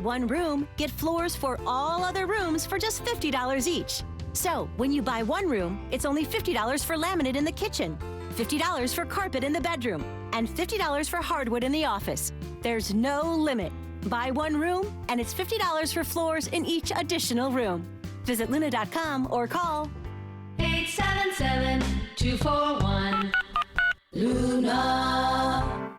One room, get floors for all other rooms for just $50 each. So, when you buy one room, it's only $50 for laminate in the kitchen, $50 for carpet in the bedroom, and $50 for hardwood in the office. There's no limit. Buy one room, and it's $50 for floors in each additional room. Visit Luna.com or call 877-241-LUNA.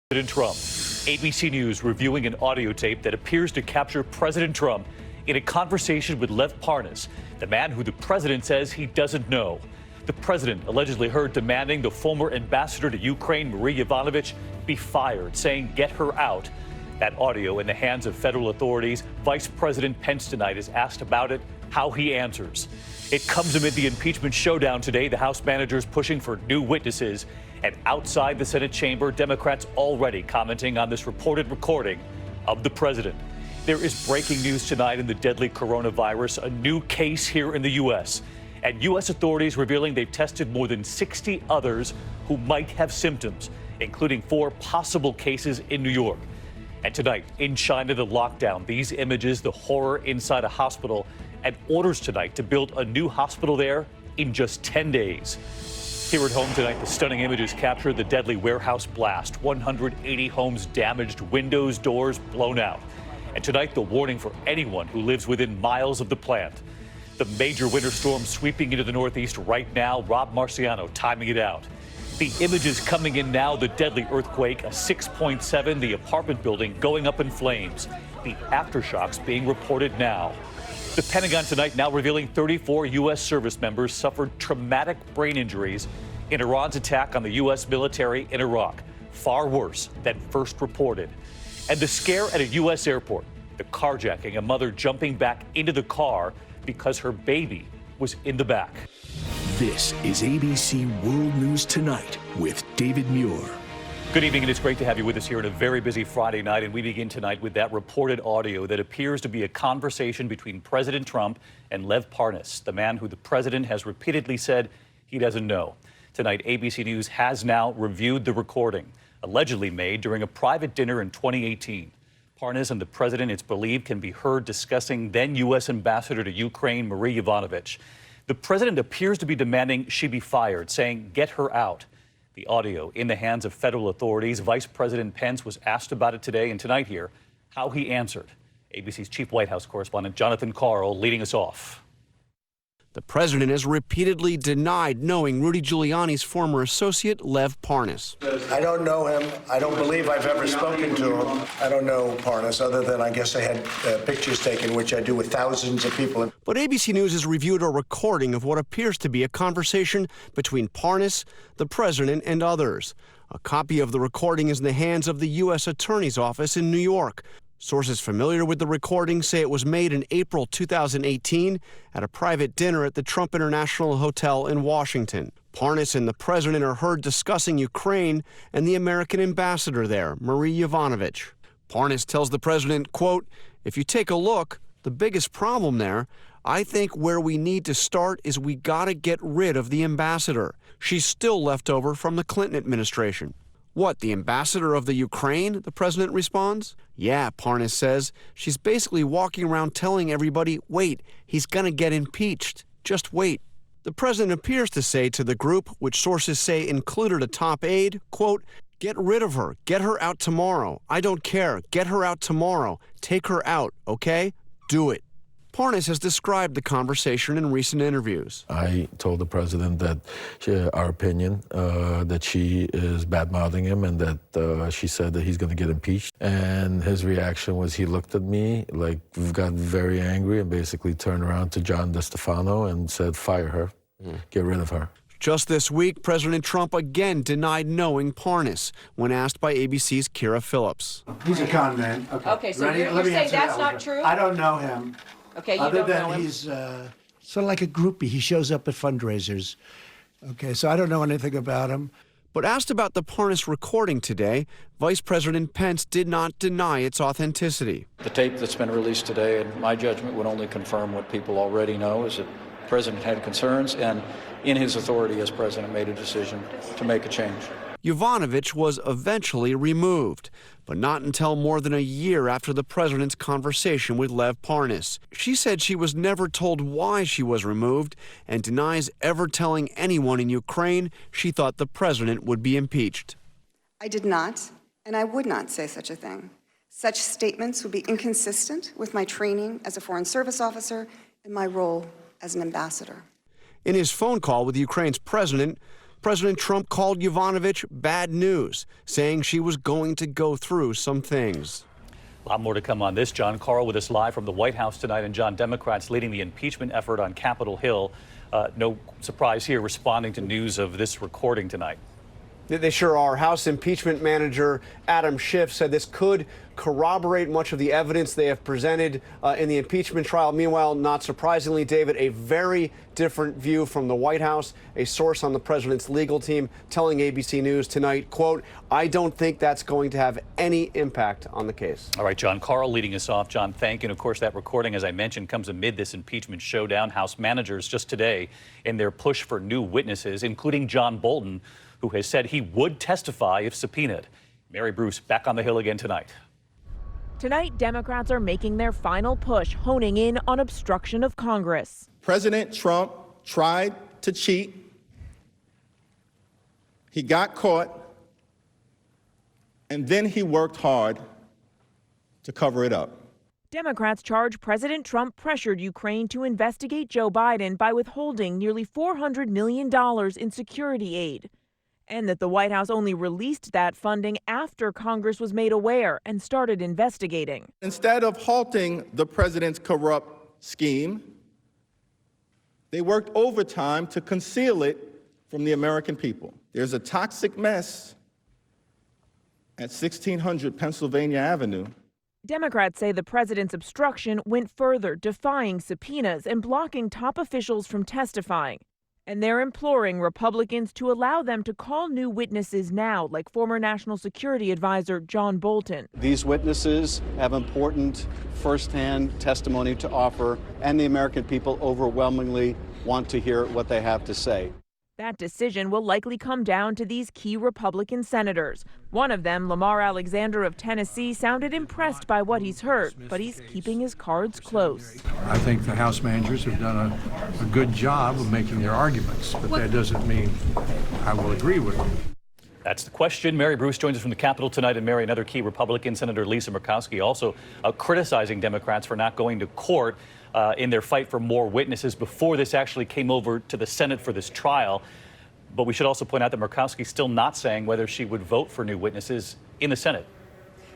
President Trump. ABC News reviewing an audio tape that appears to capture President Trump in a conversation with Lev Parnas, the man who the president says he doesn't know. The president allegedly heard demanding the former ambassador to Ukraine, Marie Yovanovitch, be fired, saying, "Get her out." That audio in the hands of federal authorities. Vice President Pence tonight is asked about it, how he answers. It comes amid the impeachment showdown today. The House managers pushing for new witnesses. And outside the Senate chamber, Democrats already commenting on this reported recording of the president. There is breaking news tonight in the deadly coronavirus, a new case here in the U.S. And U.S. authorities revealing they've tested more than 60 others who might have symptoms, including 4 possible cases in New York. And tonight, in China, the lockdown, these images, the horror inside a hospital, and orders tonight to build a new hospital there in just 10 days. Here at home tonight, the stunning images capture the deadly warehouse blast. 180 homes damaged, windows, doors blown out. And tonight, the warning for anyone who lives within miles of the plant. The major winter storm sweeping into the Northeast right now. Rob Marciano timing it out. The images coming in now, the deadly earthquake, a 6.7, the apartment building going up in flames. The aftershocks being reported now. The Pentagon tonight now revealing 34 U.S. service members suffered traumatic brain injuries in Iran's attack on the U.S. military in Iraq. Far worse than first reported. And the scare at a U.S. airport, the carjacking, a mother jumping back into the car because her baby was in the back. This is ABC World News Tonight with David Muir. Good evening, and it's great to have you with us here on a very busy Friday night. And we begin tonight with that reported audio that appears to be a conversation between President Trump and Lev Parnas, the man who the president has repeatedly said he doesn't know. Tonight, ABC News has now reviewed the recording, allegedly made during a private dinner in 2018. Parnas and the president, it's believed, can be heard discussing then U.S. Ambassador to Ukraine, Marie Yovanovitch. The president appears to be demanding she be fired, saying, "Get her out." The audio in the hands of federal authorities. Vice President Pence was asked about it today, and tonight here, how he answered. ABC's chief White House correspondent Jonathan Karl leading us off. The president has repeatedly denied knowing Rudy Giuliani's former associate, Lev Parnas. I don't know him. I don't believe I've ever spoken to him. I don't know Parnas, other than I guess I had pictures taken, which I do with thousands of people. But ABC News has reviewed a recording of what appears to be a conversation between Parnas, the president, and others. A copy of the recording is in the hands of the U.S. Attorney's Office in New York. Sources familiar with the recording say it was made in April 2018 at a private dinner at the Trump International Hotel in Washington. Parnas and the president are heard discussing Ukraine and the American ambassador there, Marie Yovanovitch. Parnas tells the president, quote, "If you take a look, the biggest problem there, I think where we need to start is we gotta get rid of the ambassador. She's still left over from the Clinton administration." What, the ambassador of the Ukraine? The president responds. Yeah, Parnas says. She's basically walking around telling everybody, wait, he's going to get impeached. Just wait. The president appears to say to the group, which sources say included a top aide, quote, "Get rid of her. Get her out tomorrow. I don't care. Get her out tomorrow. Take her out, okay? Do it." Parnas has described the conversation in recent interviews. I told the president that our opinion, that she is bad-mouthing him and that she said that he's going to get impeached. And his reaction was he looked at me like got very angry and basically turned around to John DeStefano and said, "Fire her. Get rid of her." Just this week, President Trump again denied knowing Parnas when asked by ABC's Kira Phillips. He's a con man. Okay, so you're saying that's not true? I don't know him. Okay, you Other don't than know him. he's sort of like a groupie. He shows up at fundraisers. Okay, so I don't know anything about him. But asked about the Parnas recording today, Vice President Pence did not deny its authenticity. The tape that's been released today, in my judgment, would only confirm what people already know, is that the president had concerns and in his authority as president made a decision to make a change. Yovanovitch was eventually removed, but not until more than a year after the president's conversation with Lev Parnas. She said she was never told why she was removed and denies ever telling anyone in Ukraine she thought the president would be impeached. I did not, and I would not say such a thing. Such statements would be inconsistent with my training as a Foreign Service officer and my role as an ambassador. In his phone call with Ukraine's president, President Trump called Yovanovitch bad news, saying she was going to go through some things. A lot more to come on this. John Karl with us live from the White House tonight. And John, Democrats leading the impeachment effort on Capitol Hill. No surprise here, responding to news of this recording tonight. They sure are. House impeachment manager Adam Schiff said this could corroborate much of the evidence they have presented in the impeachment trial. Meanwhile, not surprisingly, David, a very different view from the White House. A source on the president's legal team telling ABC News tonight, quote, "I don't think that's going to have any impact on the case." All right, John Karl leading us off. John, thank you. And of course, that recording, as I mentioned, comes amid this impeachment showdown. House managers just today in their push for new witnesses, including John Bolton, who has said he would testify if subpoenaed. Mary Bruce back on the Hill again tonight. Tonight, Democrats are making their final push, honing in on obstruction of Congress. President Trump tried to cheat. He got caught, and then he worked hard to cover it up. Democrats charge President Trump pressured Ukraine to investigate Joe Biden by withholding nearly $400 million in security aid, and that the White House only released that funding after Congress was made aware and started investigating. Instead of halting the president's corrupt scheme, they worked overtime to conceal it from the American people. There's a toxic mess at 1600 Pennsylvania Avenue. Democrats say the president's obstruction went further, defying subpoenas and blocking top officials from testifying. And they're imploring Republicans to allow them to call new witnesses now, like former National Security Advisor John Bolton. These witnesses have important firsthand testimony to offer, and the American people overwhelmingly want to hear what they have to say. That decision will likely come down to these key Republican senators. One of them, Lamar Alexander of Tennessee, sounded impressed by what he's heard, but he's keeping his cards close. I think the House managers have done a good job of making their arguments, but that doesn't mean I will agree with them. That's the question. Mary Bruce joins us from the Capitol tonight. And Mary, another key Republican, Senator Lisa Murkowski, also criticizing Democrats for not going to court in their fight for more witnesses before this actually came over to the Senate for this trial. But we should also point out that Murkowski's still not saying whether she would vote for new witnesses in the Senate.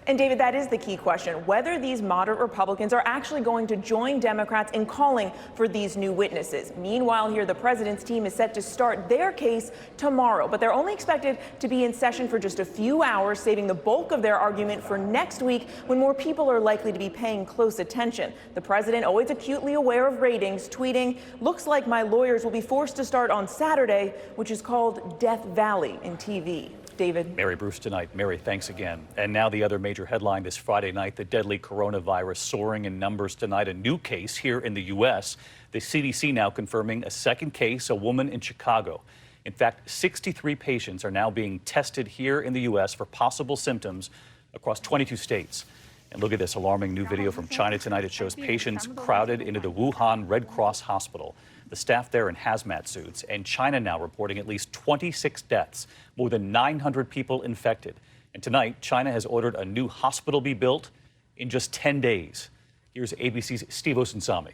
And David, that is the key question, whether these moderate Republicans are actually going to join Democrats in calling for these new witnesses. Meanwhile, here, the president's team is set to start their case tomorrow, but they're only expected to be in session for just a few hours, saving the bulk of their argument for next week when more people are likely to be paying close attention. The president, always acutely aware of ratings, tweeting, "Looks like my lawyers will be forced to start on Saturday," which is called Death Valley in TV. David. Mary Bruce tonight. Mary, thanks again. And now the other major headline this Friday night, the deadly coronavirus soaring in numbers tonight. A new case here in the U.S. The CDC now confirming a second case, a woman in Chicago. In fact, 63 patients are now being tested here in the U.S. for possible symptoms across 22 states. And look at this alarming new video from China tonight. It shows patients crowded into the Wuhan Red Cross Hospital. The staff there in hazmat suits, and China now reporting at least 26 deaths, more than 900 people infected. And tonight, China has ordered a new hospital be built in just 10 days. Here's ABC's Steve Osunsami.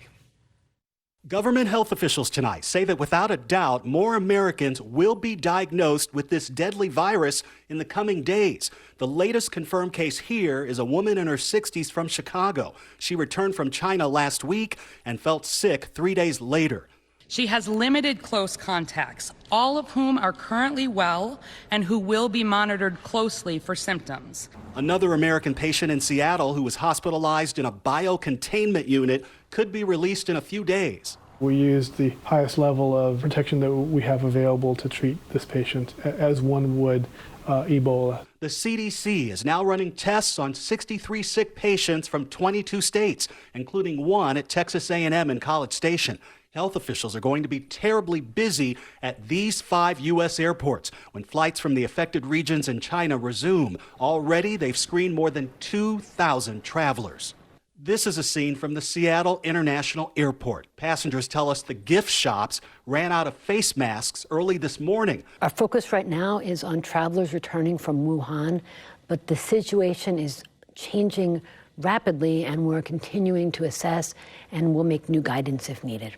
Government health officials tonight say that without a doubt, more Americans will be diagnosed with this deadly virus in the coming days. The latest confirmed case here is a woman in her 60s from Chicago. She returned from China last week and felt sick 3 days later. She has limited close contacts, all of whom are currently well and who will be monitored closely for symptoms. Another American patient in Seattle who was hospitalized in a biocontainment unit could be released in a few days. We used the highest level of protection that we have available to treat this patient, as one would Ebola. The CDC is now running tests on 63 sick patients from 22 states, including one at Texas A&M in College Station. Health officials are going to be terribly busy at these 5 U.S. airports when flights from the affected regions in China resume. Already, they've screened more than 2,000 travelers. This is a scene from the Seattle International Airport. Passengers tell us the gift shops ran out of face masks early this morning. Our focus right now is on travelers returning from Wuhan, but the situation is changing rapidly, and we're continuing to assess, and we'll make new guidance if needed.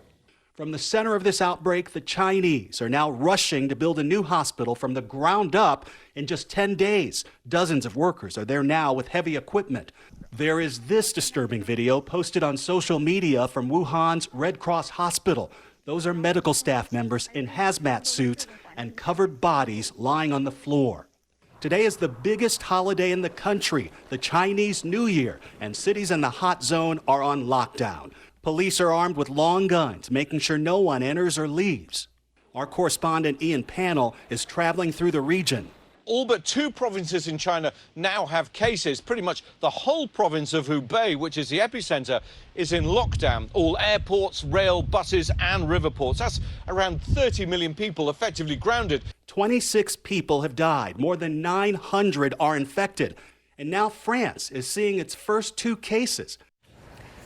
From the center of this outbreak, the Chinese are now rushing to build a new hospital from the ground up in just 10 days. Dozens of workers are there now with heavy equipment. There is this disturbing video posted on social media from Wuhan's Red Cross Hospital. Those are medical staff members in hazmat suits and covered bodies lying on the floor. Today is the biggest holiday in the country, the Chinese New Year, and cities in the hot zone are on lockdown. Police are armed with long guns, making sure no one enters or leaves. Our correspondent Ian Pannell is traveling through the region. All but 2 provinces in China now have cases. Pretty much the whole province of Hubei, which is the epicenter, is in lockdown. All airports, rail, buses and river ports. That's around 30 million people effectively grounded. 26 people have died. More than 900 are infected. And now France is seeing its first 2 cases.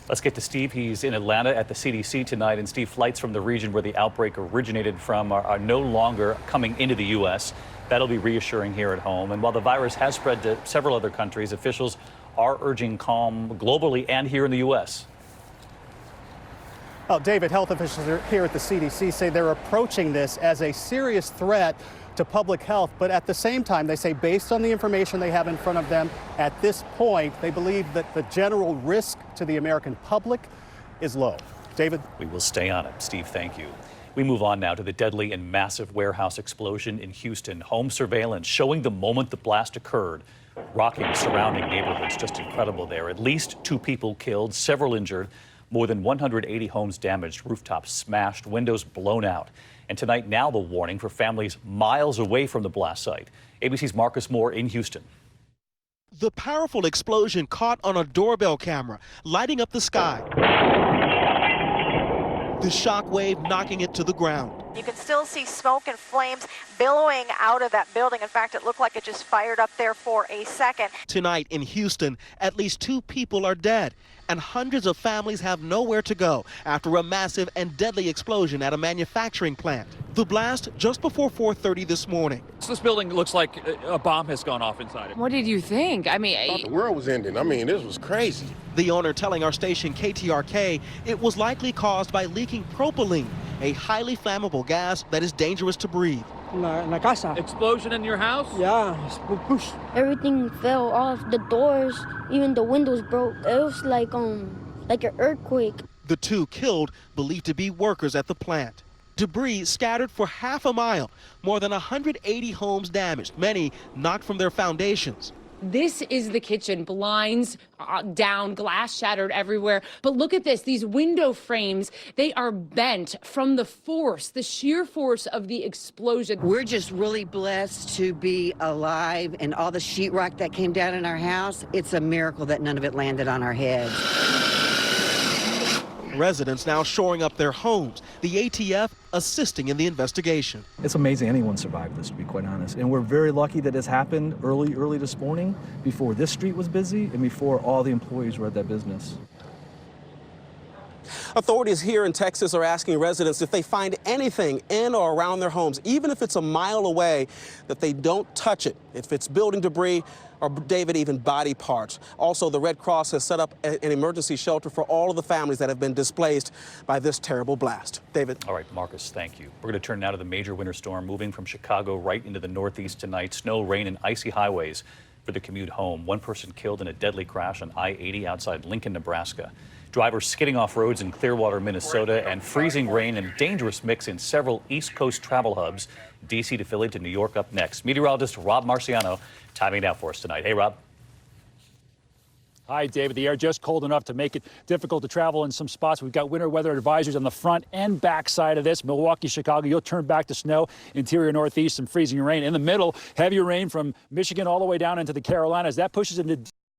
Let's get to Steve. He's in Atlanta at the CDC tonight. And Steve, flights from the region where the outbreak originated from are no longer coming into the U.S. That'll be reassuring here at home. And while the virus has spread to several other countries, officials are urging calm globally and here in the U.S. Well, David, health officials here at the CDC say they're approaching this as a serious threat to public health. But at the same time, they say based on the information they have in front of them at this point, they believe that the general risk to the American public is low. David? We will stay on it. Steve, thank you. We move on now to the deadly and massive warehouse explosion in Houston. Home surveillance showing the moment the blast occurred, rocking surrounding neighborhoods. Just incredible there. At least 2 people killed, several injured, more than 180 homes damaged, rooftops smashed, windows blown out. And tonight, now the warning for families miles away from the blast site. ABC's Marcus Moore in Houston. The powerful explosion caught on a doorbell camera, lighting up the sky. The shock wave knocking it to the ground. You can still see smoke and flames billowing out of that building. In fact, it looked like it just fired up there for a second. Tonight in Houston, at least 2 people are dead, and hundreds of families have nowhere to go after a massive and deadly explosion at a manufacturing plant. The blast just before 4:30 this morning. So this building looks like a bomb has gone off inside it. What did you think? I mean, I thought the world was ending. I mean, this was crazy. The owner telling our station KTRK it was likely caused by leaking propylene, a highly flammable gas that is dangerous to breathe. La casa. Explosion in your house? Yeah, push. Everything fell off, the doors, even the windows broke. It was like an earthquake. The 2 killed, believed to be workers at the plant. Debris scattered for half a mile, more than 180 homes damaged, many knocked from their foundations. this is the kitchen. Blinds down, glass shattered everywhere. But look at this. These window frames, they are bent from the force, the sheer force of the explosion. We're just really blessed to be alive, and all the sheetrock that came down in our house, it's a miracle that none of it landed on our heads. Residents now shoring up their homes. The ATF assisting in the investigation. It's amazing anyone survived this, to be quite honest. And we're very lucky that this happened early this morning, before this street was busy and before all the employees were at that business. Authorities here in Texas are asking residents if they find anything in or around their homes, even if it's a mile away, that they don't touch it. If it's building debris or, David, even body parts. Also, the Red Cross has set up an emergency shelter for all of the families that have been displaced by this terrible blast. David. All right, Marcus, thank you. We're going to turn now to the major winter storm moving from Chicago right into the Northeast tonight. Snow, rain, and icy highways for the commute home. One person killed in a deadly crash on I-80 outside Lincoln, Nebraska. Drivers skidding off roads in Clearwater, Minnesota, and freezing rain and dangerous mix in several East Coast travel hubs. D.C. to Philly to New York up next. Meteorologist Rob Marciano timing it out for us tonight. Hey, Rob. Hi, David. The air just cold enough to make it difficult to travel in some spots. We've got winter weather advisories on the front and back side of this. Milwaukee, Chicago, you'll turn back to snow. Interior Northeast, some freezing rain. In the middle, heavier rain from Michigan all the way down into the Carolinas. That pushes into